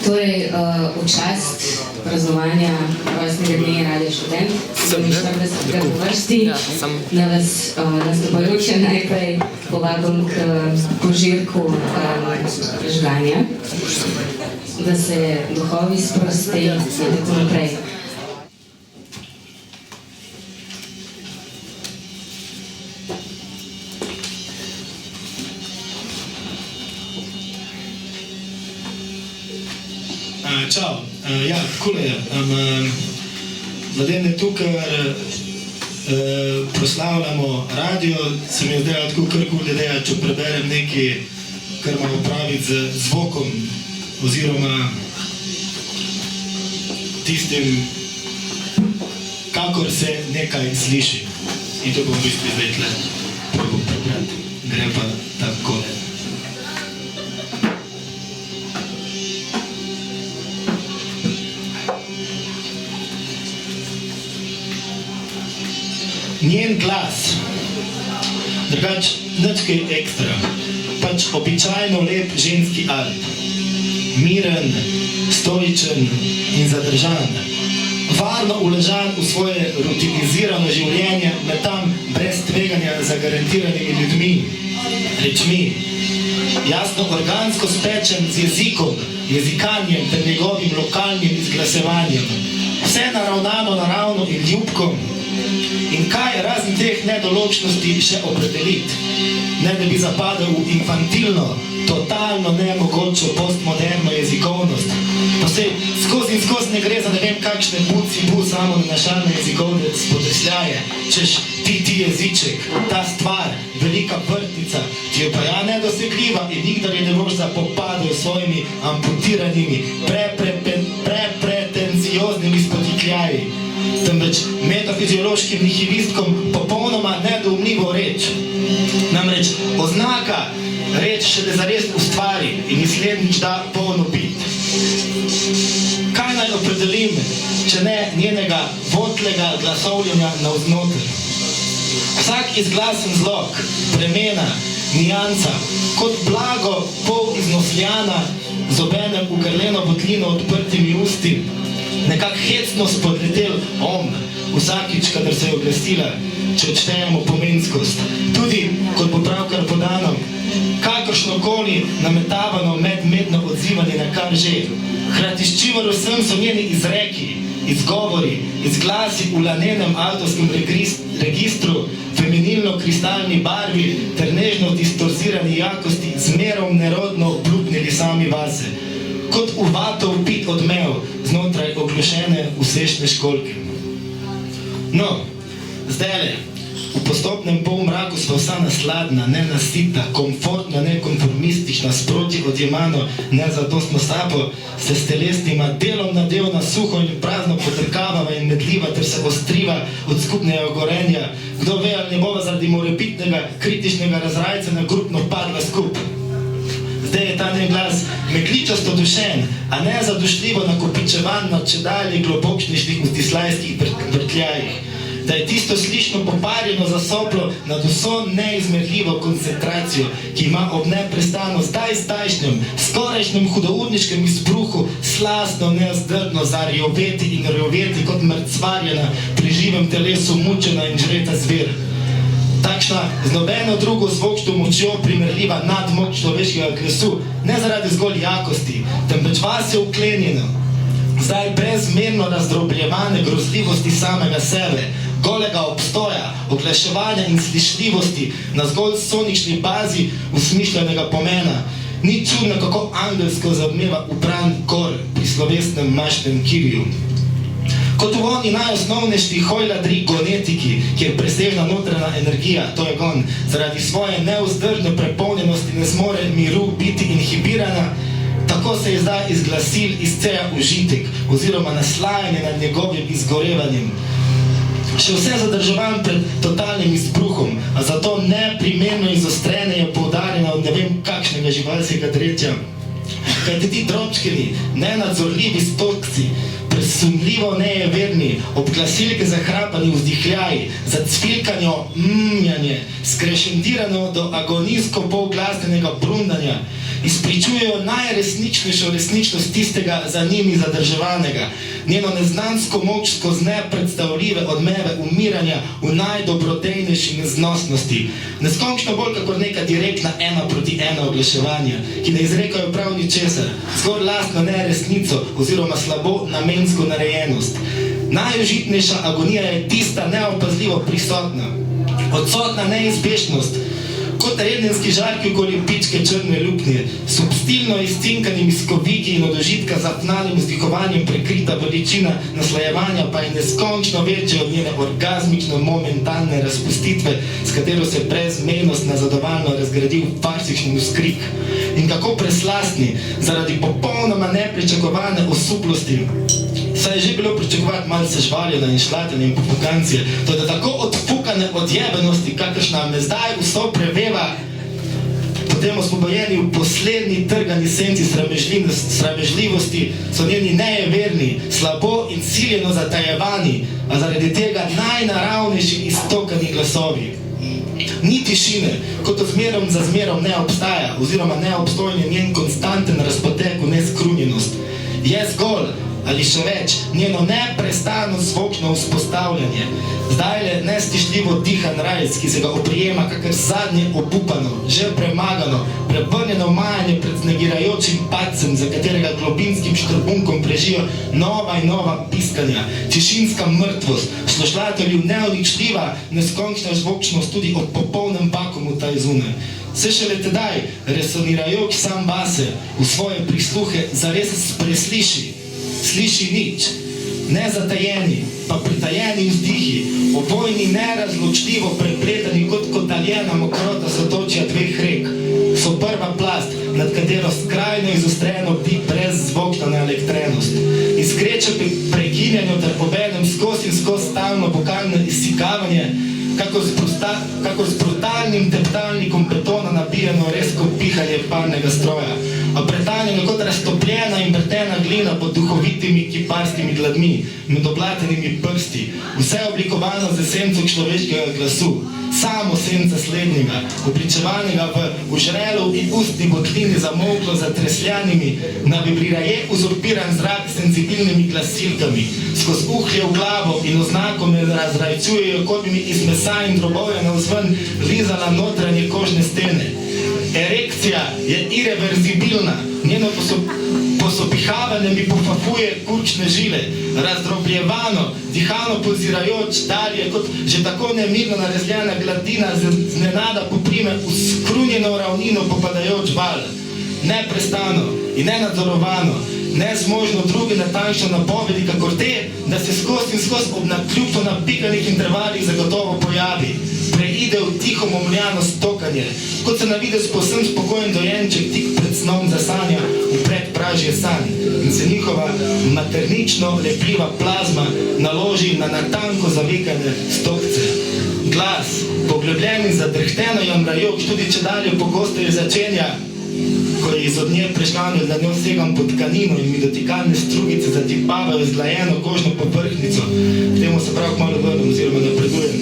Torej, v čast praznovanja rojstnega dne Radia Študent, 47. po vrsti, na vas nastopajoče najprej povabim k požirku žganja, da se duhovi sprosti in tako naprej. Čau, ja, takole je. Glede na to, ker proslavljamo radio, se mi je zdaj tako kar ideja, če preberem nekaj, kar ima opraviti z zvokom, oziroma tistim, kakor se nekaj sliši. In to bom v bistvu zdaj tle probal prebrati. Gre pa takole. Njen glas, drugač nič kaj ekstra, pač običajno lep ženski alt, miren, stoičen in zadržan, varno uležan v svoje rutinizirano življenje, med tam brez tveganja za garantiranimi ljudmi, rečmi, jasno organsko spečen z jezikom, jezikanjem ter njegovim lokalnim izglasevanjem, vse naravnano, naravno in ljubko. In kaj razen teh nedoločnosti še opredeliti, ne da bi zapadel v infantilno, totalno nemogočo postmoderno jezikovnost. Pa sej skozi in skozi ne gre za ne vem kakšne samo nanašalne jezikovne spodresljaje, češ ti jeziček, ta stvar, velika vrtnica, ki je pa ja nedosegljiva in nikdar je ne boš zapopadel s svojimi amputiranimi, prepretencioznimi spotikljaji, temveč metafiziološkim nihilistkom popolnoma nedoumljivo reč. Namreč oznaka reč šele zares ustvari in naslednjič da polno bit. Kaj naj opredelim, če ne njenega votlega glasovljenja navznoter? Vsak izglasen zlog, premena, nijansa, kot blago pol iznosljana, z obenem ugrleno botlino odprtimi usti, nekak hecno spodletel vsakič, kadar se je oglasila, če odštejemo pomenskost. Tudi, kot bo pravkar podano, kakršnokoli nametavano medmedno odzivanje na kar že. Hkrati s čimer vsem so njeni izreki, izgovori, izglasi v lanenem avtorskem registru, feminilno-kristalni barvi ter nežno distorzirani jakosti zmerom nerodno oblupnili sami vase, kot v vato vpit odmev znotraj oglušene usešne školke. No, zdajle, v postopnem polmraku sva vsa nasladna, nenasita, komfortna, nekonformistična, sproti odjemano, nezadostno sapo, se s telesnima delom na del na suho in prazno potrkavava in medljiva ter se ostriva od skupnega gorenja. Kdo ve, ali ne bova zaradi morebitnega kritičnega razrajca na grupno padla skup. Zdaj je ta njen glas megličasto dušen, a ne zadušljivo nakopičevan na čedalje globokšnejših vstislajskih vrtljajih. Da je tisto slišno poparjeno zasoplo nad vso neizmerljivo koncentracijo, ki ima ob neprestano zdajšnjem, skorajšnjem hudourniškem izbruhu slastno neozdrdno zarjoveti in rjoveti kot mrcvarjena pri živem telesu mučena in žreta zver. Takšna z nobeno drugo zvočno močjo primerljiva nadmoč človeškega glasu, ne zaradi zgolj jakosti, temveč vase vklenjeno, zdaj brezmerno razdrobljevane grozljivosti samega sebe, golega obstoja, oglaševanja in slišljivosti na zgolj sonični bazi usmišljenega pomena. Ni čudno, kako angelsko zadmeva ubran kor pri slovesnem mašnem kirju. Kot v oni najosnovnejši hojladri gonetiki, kjer presežna notranja energija, to je gon, zaradi svoje neuzdržne prepolnjenosti ne zmore miru biti inhibirana, tako se je zdaj iz glasil izceja užitek oziroma naslajanje nad njegovim izgorevanjem. Še vse zadrževan pred totalnim izbruhom, a zato neprimerno izostreneje poudarjena od ne vem kakšnega živalskega dretja. Kajte ti drobčkini, nenadzorljivi stokci, presumljivo nejeverni, ob glasilke zahrapani vzdihljaji, zacvilkanjo mjanje, skrešendirano do agonijsko polglasnenega brundanja, izpričujejo najresničnejšo resničnost tistega za njimi zadrževanega, njeno neznansko moč skozi nepredstavljive odmeve umiranja v najdobrodejnejši neznosnosti. Neskončno bolj kakor neka direktna 1:1 oglaševanja, ki ne izrekajo prav ničesar, zgolj lastno neresnico oziroma slabo namensko narejenost. Najužitnejša agonija je tista neopazljivo prisotna, odsotna neizbešnost, kot redenski žarki okoli pičke črne luknje, subtilno izcinkanimi skoviki in od užitka zapnalim vzdihovanjem prekrita veličina naslajevanja pa je neskončno večja od njene orgazmično momentalne razpustitve, s katero se brezmejnost nazadovalno razgradi v farsični vzkrik. In kako preslastni, zaradi popolnoma nepričakovane osuplosti, saj je že bilo pričakovati malce žvaljena in šlatene in popukancije, to da tako odfukane odjebenosti, kakršna me zdaj vso preveva, potem osvobojeni v poslednji trgani senci sramežljivosti, so njeni nejeverni, slabo in ciljeno zatajevani, a zaradi tega najnaravnejši iztokani glasovi. Ni tišine, kot zmerom za zmerom ne obstaja, oziroma neobstojen je njen konstanten razpotek v neskrunjenost. Je zgolj, ali še več, njeno neprestano zvočno vzpostavljanje. Zdajle nestišljivo dihan rajc, ki se ga oprijema kakor zadnje obupano, že premagano, prevrnjeno majanje pred znegirajočim padcem, za katerega globinskim štrbunkom prežijo nova in nova piskanja, tišinska mrtvost, slošlatelju neuničljiva, neskončna zvočnost tudi ob popolnem vakumu taj zune. Se šele tedaj, resonirajoč sam vase, v svoje prisluhe zares presliši, sliši nič, nezatajeni, pa pritajeni vzdihi, obojni nerazločljivo prepletani kot kotaljena mokrota sotočja dveh rek, so prva plast, nad katero skrajno izostreno bdi brezzvokna naelektrenost. Iskreče prekinjanju ter obenem skozi in skozi stalno vokalno izsikavanje, kako z brutalnim teptalnikom betona nabijeno rezko pihanje parnega stroja, a pretanjeno kot raztopljena in vrtena glina pod duhovitimi kiparskimi dladmi, med oblatenimi prsti, vse oblikovano z esenco človeškega glasu, samo senca slednjega, obličevanega v užrelu in ustni botlini zamolklo za tresljanimi, na vibriraje uzurpiran zrak s senzibilnimi glasilkami, skozi uhlje v glavo in oznako me razrajcujejo, kot bi mi iz mesa in drobovja navzven lizala notranje kožne stene. Erekcija je irreverzibilna, njeno posopihavanje mi pofafuje kurčne žile, razdrobljevano, dihano pozirajoč dalje, kot že tako nemirno narezljena gladina znenada poprime v skrunjeno ravnino popadajoč val. Neprestano in nenadzorovano, nezmožno druge natančne napovedi, kakor te, da se skozi in skozi ob naključno napikanih intervalih zagotovo pojavi. Preide v tiho momljano stokanje, kot se na videz povsem spokojen dojenček tik pred snom zasanja v predpražje sanj in se njihova maternično lepljiva plazma naloži na natanko zavikane stokce. Glas, poglobljen in zadrhteno jamrajoč, tudi če dalje pogosteje začenja, ko je iz od nje prešlanjo, da njo segam pod tkanino in mi dotikalne strugice zatipavajo zglajeno kožno povrhnico. K temu se prav kmalo vrnem oziroma napredujem.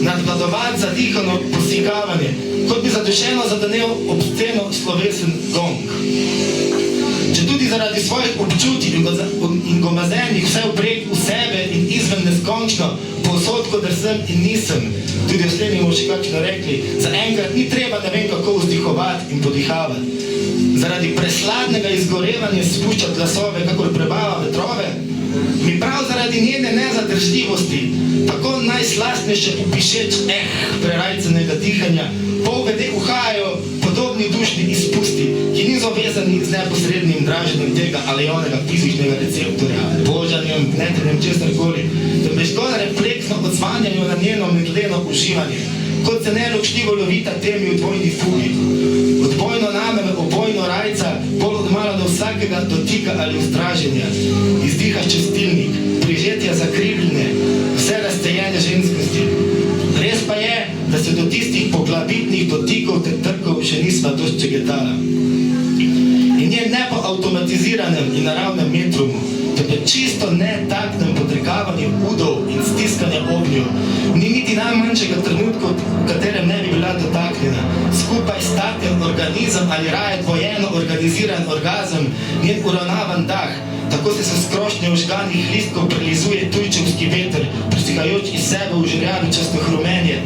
Nadvladovat zadihano posigavanje, kot bi zadušeno zadanel obsceno slovesen gong. Če tudi zaradi svojih občutij in gomazenih vse vprek v sebe in izven neskončno, povsod, kot sem in nisem, tudi v slednji bomo še kakšno rekli, zaenkrat ni treba ne vem kako vzdihovati in podihavati. Zaradi presladnega izgorevanja spuščati glasove, kakor prebava vetrove, mi prav zaradi njene nezadržljivosti, tako najslastnejše upišeč prerajcenega dihanja, polvede uhajajo podobni dušni izpusti, ki niso vezani z neposrednim draženjem tega ali onega fizičnega receptorja, božanjem, gnetenjem česarkoli, temveč zgolj refleksno odzvanjajo na njeno medleno uživanje, kot se neločljivo lovita temi v dvojni fugi. Odbojno nameme, obojno rajca, bolj odmala do vsakega dotika ali ustraženja, izdiha čestilnik, prižetja zakrivljene, vse raztejene ženskosti. Res pa je, da se do tistih poglavitnih dotikov ter trkov še nisva doščegetala. In njen ne po avtomatiziranem in naravnem metrumu, temveč čisto netaktnem podrekavanju udov in stiskanja ognjev. Ni niti najmanjšega trenutka, v katerem ne bi bila dotaknjena. Skupaj staten organizem ali raje dvojeno organiziran orgazem, njen uravnavan dah, tako se s krošnje ožganih listkov prelizuje tujčevski veter, prisihajoč iz sebe v žerjavičasto hrumenje,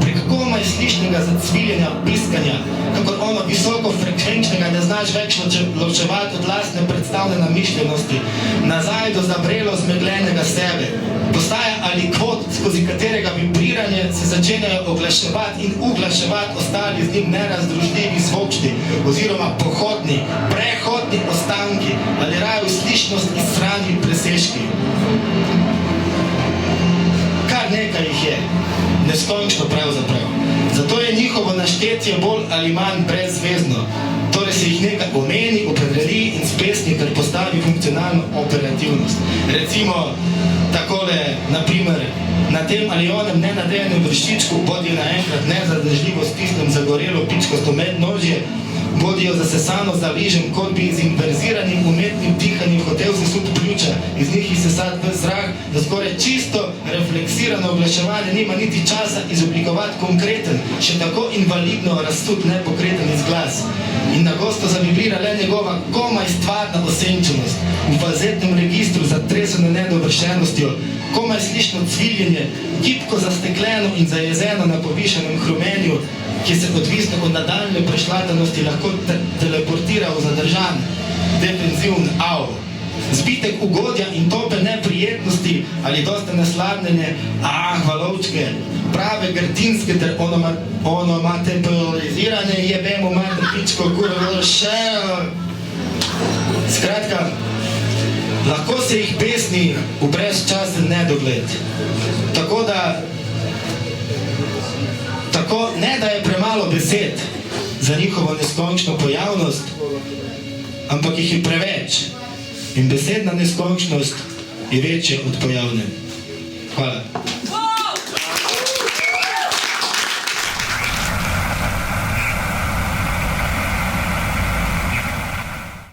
prek komaj slišnega zacviljenja, piskanja, kakor ono visokofrekvenčnega ne znaš več ločevati od lastne predstavne namišljenosti, nazaj do zabrelo zmeglenega sebe. Postaja ali kvot, skozi katerega vibriranje se začenjajo oglaševati in uglaševati ostali z njim nerazdružljivi zvokšti, oziroma pohodni, prehodni ostanki, ali raje v slišnost izsranji presežki. Kar nekaj jih je, neskončno pravzaprav. Zato je njihovo naštetje bolj ali manj brezvezno. Torej se jih nekaj omeni, opredeli in spesni ter postavi funkcionalno operativnost. Recimo takole, naprimer, na tem ali onem nenadrejenem vršičku bodijo naenkrat nezadržljivo stisnem zagorelo pičkasto mednožje, bodijo zasesano zaližem, kot bi z inverziranim umetnim dihanjem hotel sesuti pljuča, iz njih izsesati v zrak, da skoraj čisto refleksirano oglaševanje nima niti časa izoblikovati konkreten, še tako invalidno razsut nepokreten izglas. In na gosto zavibrira le njegova komaj stvarna osenčenost, v falzetnem registru zatreseno nedovršenostjo, komaj slišno cviljenje, gibko zastekleno in zajezeno na povišenem hrumenju, ki se odvisno od nadaljne prešlatanosti lahko teleportira v zadržan, defenzivn av. Zbitek ugodja in tope neprijetnosti ali dosta nasladnjene, hvalovčke, prave grdinske ter onomatepolizirane jebemo mater pičko kurvo še. Skratka, lahko se jih pesni v brezčasen nedogled. Tako, ne da je premalo besed za njihovo neskončno pojavnost, ampak jih je preveč. In besedna neskončnost je večja od pojavne. Hvala.